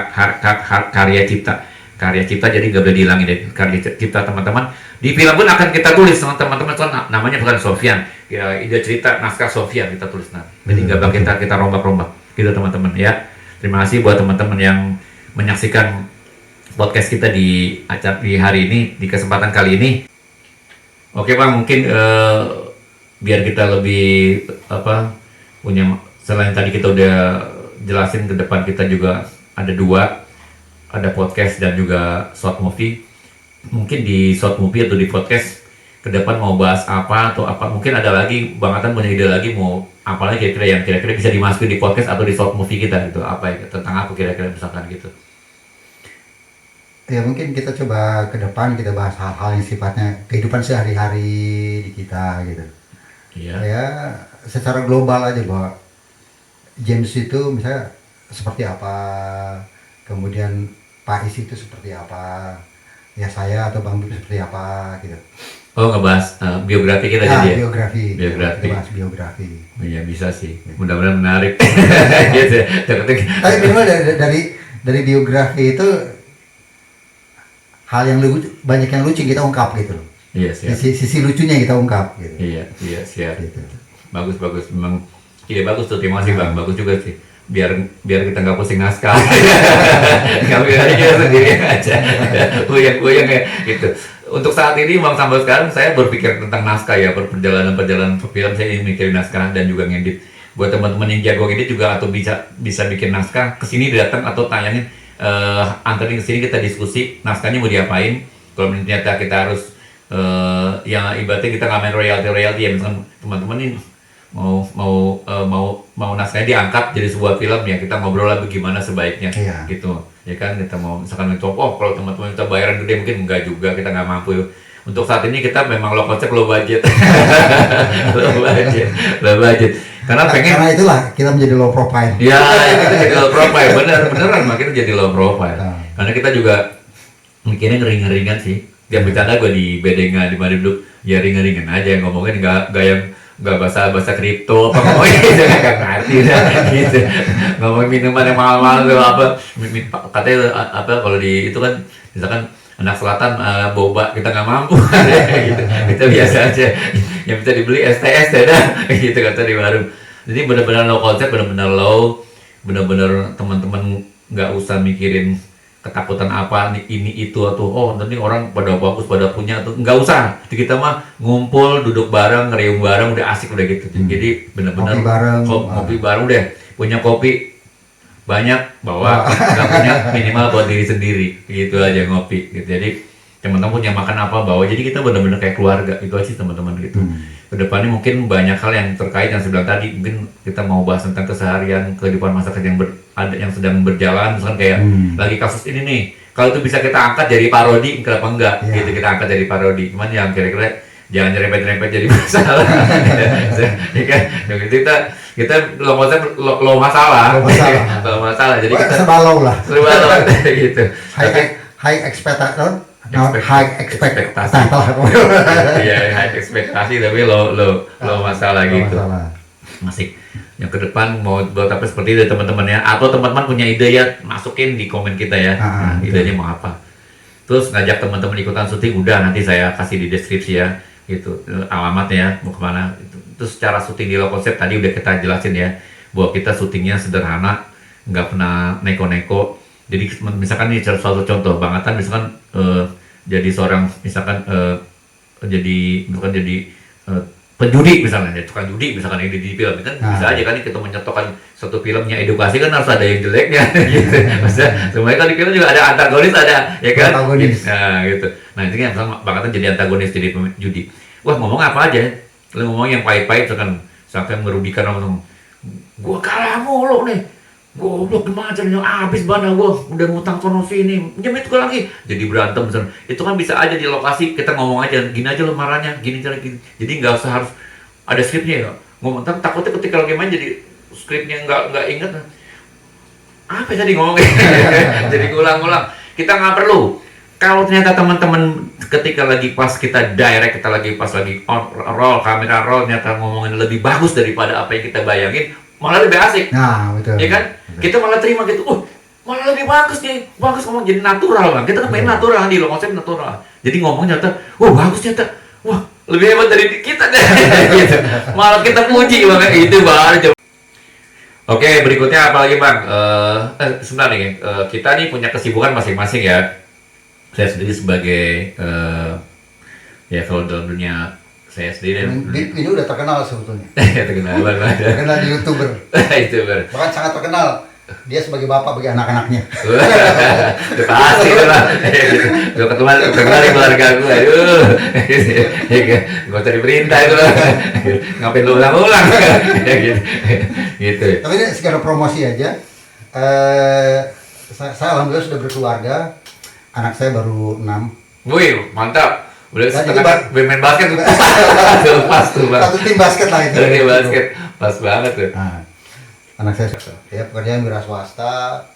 karya cipta. Karya cipta, jadi nggak boleh dihilangin dari karya cipta teman-teman. Di film pun akan kita tulis sama teman-teman, namanya bukan Sofyan, ya, ide cerita naskah Sofyan kita tulis nanti. Jadi nggak bakal kita rombak-rombak gitu teman-teman ya. Terima kasih buat teman-teman yang menyaksikan podcast kita di acara di hari ini, di kesempatan kali ini. Oke Bang, mungkin biar kita lebih punya, selain tadi kita udah jelasin, ke depan kita juga ada ada podcast dan juga short movie. Mungkin di short movie atau di podcast ke depan mau bahas apa atau apa, mungkin ada lagi Bang Atan punya ide lagi mau apa lagi kira-kira yang kira-kira bisa dimasukin di podcast atau di short movie kita gitu, apa ya, tentang apa kira-kira misalkan gitu. Ya mungkin kita coba ke depan kita bahas hal-hal yang sifatnya kehidupan sehari-hari di kita gitu. Iya. Ya secara global aja bahwa James itu misalnya seperti apa, kemudian Pak Is itu seperti apa, ya saya atau Bang Bib seperti apa gitu. Oh, ngebahas biografi kita jadi ya? Biografi. Biografi. Kita bahas biografi. Iya bisa sih, mudah-mudahan menarik. Gitu. Tapi minimal dari biografi itu hal yang lucu, banyak yang lucu kita ungkap gitu loh. Iya siap. Sisi lucunya kita ungkap gitu. Iya siap. Gitu. Bagus memang. Iya bagus tuh, terima kasih Bang, bagus juga sih. Biar kita nggak pusing naskah. Kami aja sendiri aja. Goyang ya gitu. Untuk saat ini Bang, sampai sekarang saya berpikir tentang naskah ya, perjalanan film saya ingin mikirin naskah dan juga ngedit. Buat teman-teman yang jago ngedit juga atau bisa bikin naskah, kesini datang atau tayangin, anterin kesini kita diskusi naskahnya mau diapain. Kalau ternyata kita harus yang ibaratnya kita nggak main royalty ya, misalkan teman-teman ini mau naskahnya diangkat jadi sebuah film, ya kita ngobrol lah bagaimana sebaiknya gitu ya kan. Kita mau misalkan mencoba, kalau teman-teman kita bayaran gede mungkin enggak juga, kita nggak mampu. Untuk saat ini kita memang low konsep, low budget. low budget karena itulah kita menjadi low profile. Ya kita jadi low profile, beneran makin jadi low profile. Karena kita juga mikirnya ringan-ringan sih. Dia bercanda gue di Bedenga di Madrid, ya ringan-ringan aja ngomongin, nggak yang nggak bahasa kripto apa ngomongin gitu, nggak ngerti gitu. Ngomongin minuman yang mahal-mahal tuh apa, katanya apa kalau di itu kan misalkan anak selatan boba, kita nggak mampu. Gitu. Kita biasa aja yang bisa dibeli STS dah gitu kata di warung. Jadi benar-benar low konsep, benar-benar low, benar-benar teman-teman nggak usah mikirin ketakutan apa ini itu atau nanti orang pada bagus pada punya tuh, nggak usah. Kita mah ngumpul duduk bareng ngeriung bareng udah asik udah gitu. Jadi benar-benar ngopi bareng udah, punya kopi banyak bawa, nggak punya minimal buat diri sendiri gitu aja ngopi gitu. Jadi teman-teman punya makan apa bawa, jadi kita benar-benar kayak keluarga itu aja teman-teman gitu. Kedepannya mungkin banyak hal yang terkait yang saya bilang tadi, mungkin kita mau bahas tentang keseharian kehidupan masyarakat yang sedang berjalan, misalkan kayak lagi kasus ini nih, kalau itu bisa kita angkat jadi parodi, kenapa enggak gitu, kita angkat jadi parodi. Cuman yang kira-kira jangan nyerempet-nyerempet jadi masalah. Ya kan, kita lo masalah. Jadi kita serba low lah, gitu. high ekspektasi. Iya, high ekspektasi tapi lo masalah gitu. Masih yang ke depan mau buat apa seperti itu teman-teman ya, atau teman-teman punya ide ya, masukin di komen kita ya. Idenya mau apa, terus ngajak teman-teman ikutan syuting, udah nanti saya kasih di deskripsi ya gitu, alamatnya mau kemana itu. Terus cara syuting di low konsep tadi udah kita jelasin ya, bahwa kita syutingnya sederhana, nggak pernah neko-neko. Jadi misalkan ini suatu contoh, Bang Atan misalkan jadi seorang misalkan jadi penjudi misalnya, ya tukang judi misalkan yang di film kan bisa aja kan kita menyetokan satu filmnya edukasi, kan harus ada yang jeleknya gitu. Maksudnya semuanya kan di film juga ada antagonis, ada ya kan. Nah gitu. Nah ini kan misalkan Bang Atan jadi antagonis jadi judi. Wah ngomong apa aja, lu ngomong yang pahit-pahit misalkan sampai merugikan orang, gua kalah mulu nih. Goblok gimana caranya, habis bana gua udah ngutang sono sini, pinjam itu lagi, jadi berantem misalnya. Itu kan bisa aja di lokasi kita ngomong aja, gini aja lo marahnya, gini cara gini. Jadi nggak usah harus ada skripnya ya. Ngomong takutnya ketika lagi main jadi skripnya nggak inget. apa tadi ngomongin? Jadi ulang-ulang. Kita nggak perlu. Kalau ternyata teman-teman ketika lagi pas kita direct, kita lagi pas lagi on roll, kamera roll, ternyata ngomongin lebih bagus daripada apa yang kita bayangin, malah lebih asik. Nah, betul. Ya kan? Betul. Kita malah terima gitu. Malah lebih bagus nih. Bagus ngomong jadi natural, Bang. Kita kan main natural di lo konsep natural. Jadi ngomongnya ternyata, bagus ternyata. Wah, lebih hebat dari kita deh. Gitu. Malah kita puji Bang, itu baru. Oke, berikutnya apa lagi Bang? Sebentar nih, kita nih punya kesibukan masing-masing ya. Saya sendiri sebagai ya kalau dalam dunia saya sendiri Bip ini udah terkenal sebetulnya. terkenal banget. Terkenal di YouTuber. YouTuber. Bahkan sangat terkenal. Dia sebagai bapak bagi anak-anaknya. Udah pasti lah. Gue ketemu di keluarga gue. Aduh. Gue tadi perintah itu lah. Ngapain lu ulang-ulang? Gitu. Tapi ini sekedar promosi aja. Saya alhamdulillah sudah berkeluarga. Anak saya baru 6. Wih, mantap. Udah Nah, setengah main basket tuh. Pas tuh, Bang. Satu tim basket lah itu. Tim basket. Pas banget tuh. Nah, anak saya ya pekerjaan wira swasta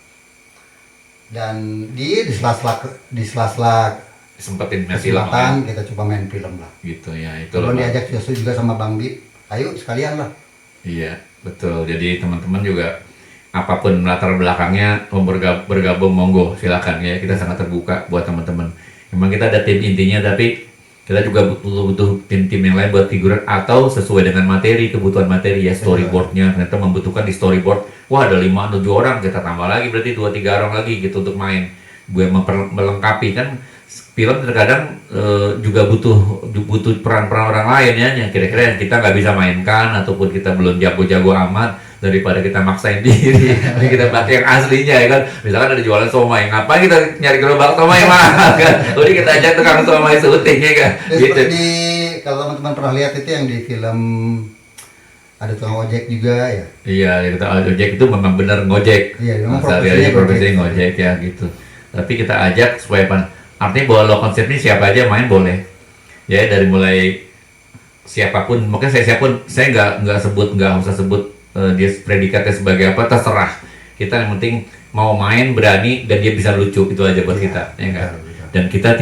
dan di sela-sela Sempetin main film. kesempatan kita coba main film lah. Gitu ya, itu Kalau loh. diajak juga sama Bang Bip, ayo sekalian lah. Iya, betul. Jadi teman-teman juga apapun latar belakangnya mau bergabung monggo silakan ya, kita sangat terbuka buat teman-teman. Memang kita ada tim intinya tapi kita juga butuh tim-tim yang lain buat figuran atau sesuai dengan materi, kebutuhan materi ya, storyboardnya ternyata membutuhkan di storyboard wah ada 5-7 orang, kita tambah lagi berarti 2-3 orang lagi gitu untuk main gue melengkapi kan. Film terkadang juga butuh peran-peran orang lain ya, yang kira-kira yang kita nggak bisa mainkan ataupun kita belum jago-jago amat, daripada kita maksain diri, jadi kita pakai yang aslinya ya kan. Misalkan ada jualan somai, ngapain kita nyari gerobak somai mahal kan? Udah kita ajak tukang somai syuting ya kan. Ya, Gitu. seperti kalau teman-teman pernah lihat itu yang di film ada tukang ojek juga ya. Iya, kita ojek itu memang benar ngojek. Iya, memang Sehari-hari profesinya ngojek. ngojek ya gitu. Tapi kita ajak supaya artinya bahwa lo konsep ini siapa aja main boleh. Ya dari mulai siapapun, makanya saya nggak usah sebut dia predikatnya sebagai apa, terserah. Kita yang penting mau main berani dan dia bisa lucu, itu aja buat kita, ya enggak. Dan kita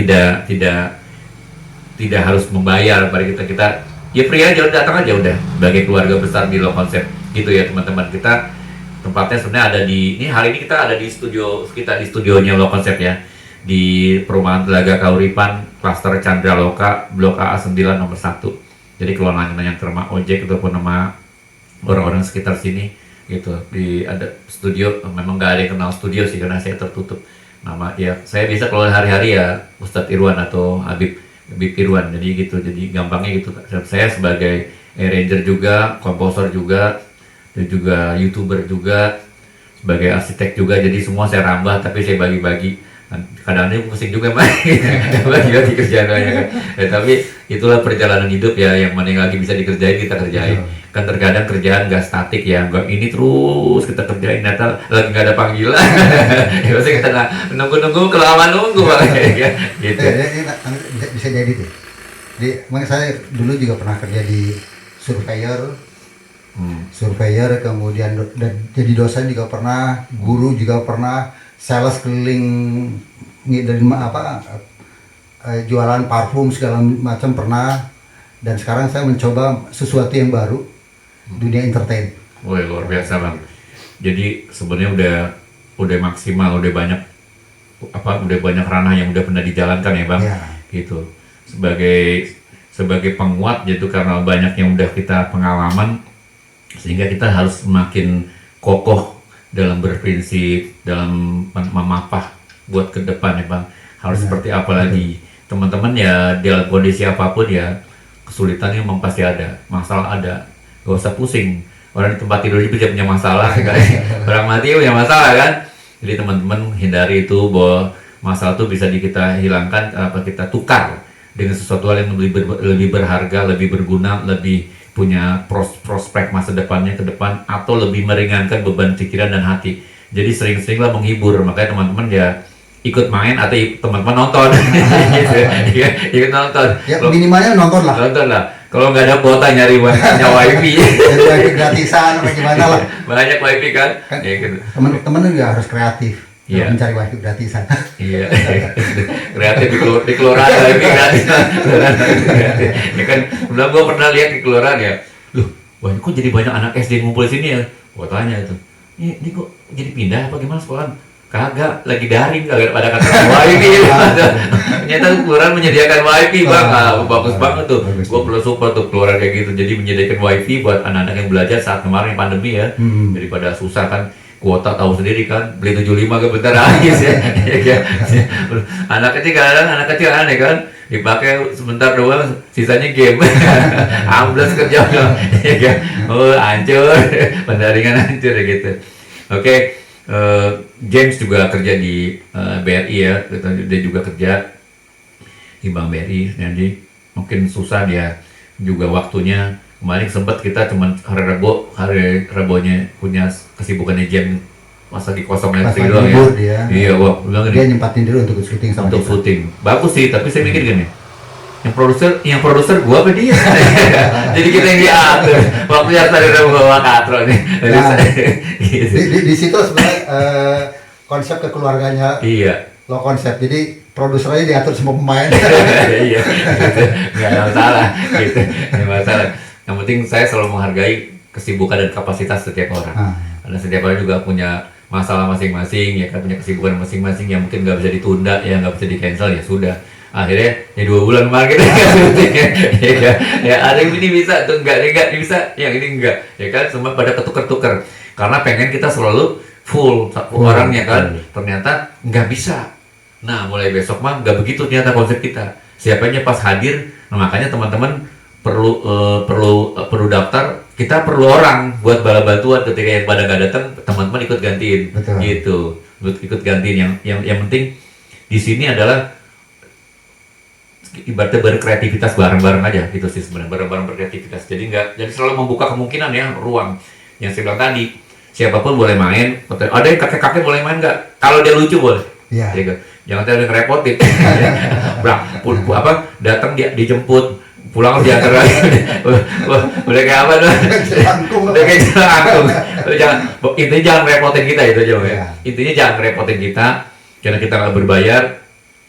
tidak harus membayar pada kita ya free aja, udah datang aja udah sebagai keluarga besar di Low Concept gitu ya teman-teman. Kita tempatnya sebenarnya ada ini hari ini kita ada di studionya Low Concept ya, di Perumahan Telaga Kauripan, Klaster Chandra Loka, Blok AA 9 nomor 1. Jadi kalau nanya terma ojek ataupun nama orang-orang sekitar sini gitu, ada studio, memang nggak ada yang kenal studio sih karena saya tertutup nama ya. Saya bisa kalau hari-hari ya Ustadz Irwan atau Habib Irwan, jadi gitu, jadi gampangnya gitu. Saya sebagai arranger juga, komposer juga, dan juga YouTuber juga, sebagai arsitek juga, jadi semua saya rambah tapi saya bagi-bagi. Kadang-kadang pusing juga bagi-bagi kerjaan banyak kan. Tapi itulah perjalanan hidup ya, yang mana yang lagi bisa dikerjain kita kerjain. Kan terkadang kerjaan nggak statik ya, nggak ini terus kita kerjain, ternyata lagi nggak ada panggilan. Ya pasti kita nggak nunggu kelamaan nunggu ya, gitu. Bisa jadi tuh. Jadi makanya saya dulu juga pernah kerja di surveyor, kemudian jadi dosen juga pernah, guru juga pernah, sales keliling dari jualan parfum segala macam pernah, dan sekarang saya mencoba sesuatu yang baru, dunia entertain. Woi, luar biasa Bang. Jadi sebenarnya udah maksimal, udah banyak ranah yang udah pernah dijalankan ya Bang. Ya. Gitu. Sebagai penguat gitu, karena banyak yang udah kita pengalaman, sehingga kita harus semakin kokoh dalam berprinsip, dalam memapah buat ke depan ya Bang. Harus seperti apa lagi. Teman-teman ya dalam kondisi apapun ya, kesulitannya memang pasti ada, masalah ada. Gak usah pusing. Orang di tempat tidur juga punya masalah kan. Orang mati punya masalah kan. Jadi teman-teman hindari itu, bahwa masalah itu bisa kita hilangkan, kita tukar dengan sesuatu hal yang lebih berharga, lebih berguna, lebih punya prospek masa depannya ke depan, atau lebih meringankan beban pikiran dan hati. Jadi sering-seringlah menghibur. Makanya teman-teman ya ikut main atau teman-teman nonton. Gitu. Ikut nonton. Ya minimalnya nonton lah. Nonton lah. Kalau nggak ada kuota nyari wifi. Jadi wifi gratisan apa gimana lah. Banyak wifi kan? Kan Ya, gitu. teman-teman juga harus kreatif Iya. dalam mencari wifi gratisan. Iya, kreatif di kelurahan wifi gratis. Ya kan, udah gua pernah lihat di kelurahan ya. Loh, banyak kok jadi banyak anak SD ngumpul di sini ya. Gua tanya itu. Ini kok jadi pindah apa gimana sekolah? Kagak, lagi daring, kagak pada kata wifi. Ternyata kelurahan menyediakan wifi bang, bagus banget tuh. Bagus. Gue perlu support tuh kelurahan kayak gitu. Jadi menyediakan wifi buat anak-anak yang belajar saat kemarin pandemi ya. Daripada susah kan, kuota tahu sendiri kan, beli 75 ke bentar habis ya. Anak kecil aneh kan, dipakai sebentar doang, sisanya game. Ambles kerja, ya kan? Oh hancur, pendaringan hancur gitu. Oke. James juga kerja di BRI ya, dia juga kerja di Bank BRI, jadi mungkin susah dia juga waktunya. Kemarin sempat kita cuman hari Rebonya punya kesibukannya James pas lagi kosong Pas lagi lagi doang ya. libur dia. Iya, wah, bilang Dia gini, nyempatin dulu untuk syuting sama untuk kita. syuting. Bagus sih, tapi saya mikir gini. Yang produser gua apa dia? Jadi kita yang diatur. Waktu yang tadi udah bawa katro nih. Jadi Nah, gitu. Di situ sebenarnya konsep kekeluarganya Iya. lo konsep. Jadi produsernya diatur semua pemain. Iya, gitu. Nggak ada masalah, gitu. Nggak ada masalah. Yang penting saya selalu menghargai kesibukan dan kapasitas setiap orang. Karena setiap orang juga punya masalah masing-masing, ya kan, punya kesibukan masing-masing yang mungkin nggak bisa ditunda, ya nggak bisa di cancel, ya sudah. Akhirnya ya 2 bulan kemarin kita nggak syuting ya kan? Ya ada yang ini bisa tuh nggak bisa, yang ini enggak, ya kan, semua pada ketuker-tuker karena pengen kita selalu full orangnya kan, ternyata nggak bisa. Nah mulai besok mah nggak begitu ternyata konsep kita, siapanya pas hadir. Nah makanya teman-teman perlu daftar, kita perlu orang buat bala bantuan ketika yang pada nggak datang, teman-teman ikut gantiin. Betul. Gitu, ikut gantiin. Yang penting di sini adalah ibaratnya berkreativitas bareng-bareng aja gitu sih sebenarnya, bareng-bareng berkreativitas. Jadi selalu membuka kemungkinan ya, ruang yang saya bilang tadi, siapapun boleh main. Ada yang kakek-kakek boleh main nggak? Kalau dia lucu boleh. Iya. Ya, jangan terlalu ngerepotin. Datang dia dijemput, pulang diantar lagi. Udah kayak apa tuh? Udah kayak jelangkung. Intinya jangan repotin kita itu aja ya. Iya. Intinya jangan repotin kita karena kita nggak berbayar.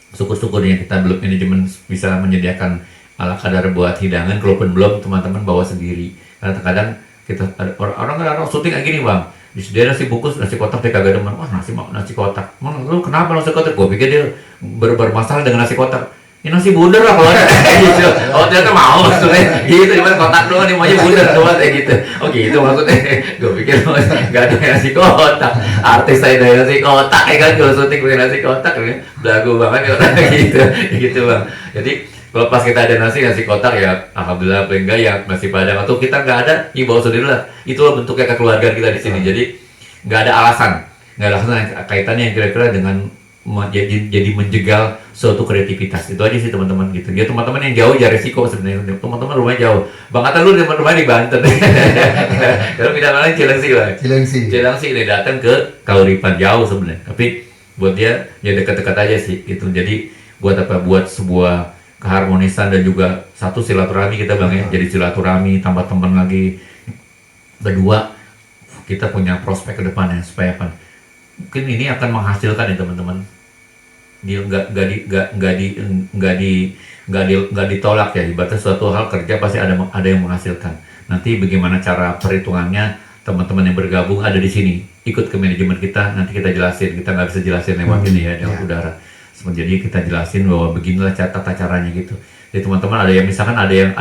Syukur-syukurnya kita belum manajemen bisa menyediakan ala kadar buat hidangan. Kalaupun belum, teman-teman bawa sendiri. Karena terkadang kita orang syuting kayak gini bang, disediain nasi bungkus, nasi kotak dia kagak demen. Wah nasi kotak, lu kenapa nasi kotak? Gue pikir dia bermasalah dengan nasi kotak. Ini nasi bundar lah kalau ada gitu. Oh ternyata mau maksudnya gitu, cuma kotak doang, dia maunya bundar doang kayak gitu. Oh gitu maksudnya. Gue pikir nggak ada nasi kotak. Artis saya dari nasi kotak ya kan, kalau syuting pakai nasi kotak ya belagu banget ya gitu, gitu bang. Jadi kalau pas kita ada nasi kotak ya alhamdulillah, paling enggak ya nasi padang, atau kita nggak ada, ya bawa sendiri lah. Itulah bentuknya kekeluargaan kita di sini. Jadi nggak ada alasan kaitannya yang kira-kira dengan jadi menjegal suatu kreativitas. Itu aja sih teman-teman gitu. Ya teman-teman yang jauh ya resiko sebenarnya. Teman-teman rumahnya jauh. Bang Atta lu rumah di Banten. Kalau pindah mana Cilengsi lah. Cilengsi ini datang ke Kauripan jauh sebenarnya. Tapi buat dia ya dekat-dekat aja sih gitu. Jadi buat apa? Buat sebuah keharmonisan dan juga satu silaturahmi kita bang ya. Jadi silaturahmi tambah teman lagi. Kedua kita punya prospek ke depannya supaya apa? Mungkin ini akan menghasilkan ya teman-teman. Dia nggak ditolak ya. Ibaratnya suatu hal kerja pasti ada yang menghasilkan. Nanti bagaimana cara perhitungannya, teman-teman yang bergabung ada di sini, ikut ke manajemen kita, nanti kita jelasin. Kita nggak bisa jelasin lewat ini ya, lewat udara. Jadi kita jelasin bahwa beginilah tata caranya gitu. Jadi teman-teman ada yang misalkan ada yang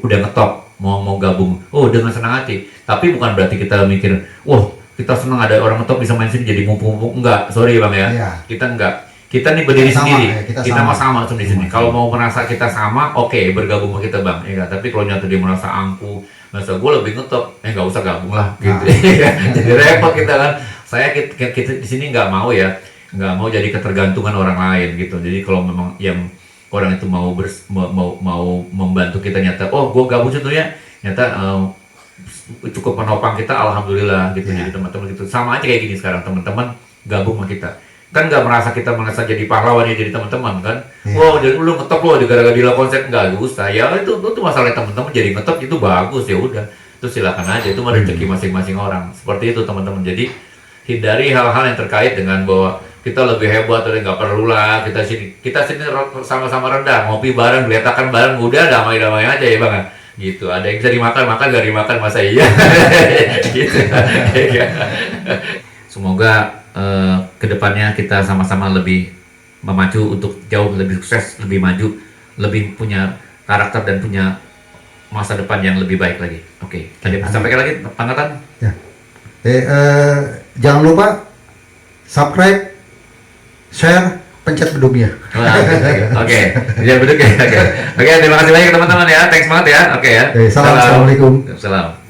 udah ngetop mau gabung, oh dengan senang hati. Tapi bukan berarti kita mikir, wah kita senang ada orang ngetop bisa main sini jadi mumpung-mumpung. Enggak, sorry bang ya. Kita enggak. Kita nih berdiri sendiri. Kita sama di sini. Kalau mau merasa kita sama, oke, bergabung sama kita bang. Ya, tapi kalau nyata dia merasa angku, merasa gue lebih ngetop, nggak usah gabung lah. Gitu. Jadi repot kita kan. Kita di sini nggak mau ya. Nggak mau jadi ketergantungan orang lain gitu. Jadi kalau memang yang orang itu mau membantu kita nyata, oh gue gabung situ ya, nyata cukup menopang kita, alhamdulillah gitu. Jadi teman-teman gitu sama aja kayak gini sekarang, teman-teman gabung sama kita. kan nggak merasa jadi pahlawan ya jadi teman-teman kan. Iya. Wow, jadi lu ngetop lo gara-gara di low konsep nggak usah. Ya itu masalah teman-teman jadi ngetop itu bagus ya udah. Itu silakan aja, itu mah rezeki masing-masing orang. Seperti itu teman-teman. Jadi hindari hal-hal yang terkait dengan bahwa kita lebih hebat atau nggak perlu lah. Kita sini sama-sama rendah, ngopi bareng, geletakan bareng, udah damai-damai aja ya bang. Gitu. Ada yang bisa dimakan, gak dimakan masa iya. Gitu. Semoga kedepannya kita sama-sama lebih memacu untuk jauh lebih sukses, lebih maju, lebih punya karakter dan punya masa depan yang lebih baik lagi. Oke, tadi sampaikan lagi Pangatan. Ya. Jangan lupa subscribe, share, pencet bedugnya. Oke, ya bedug ya. Oke, terima kasih banyak teman-teman ya. Thanks banget ya. Oke ya. Assalamualaikum. Salam.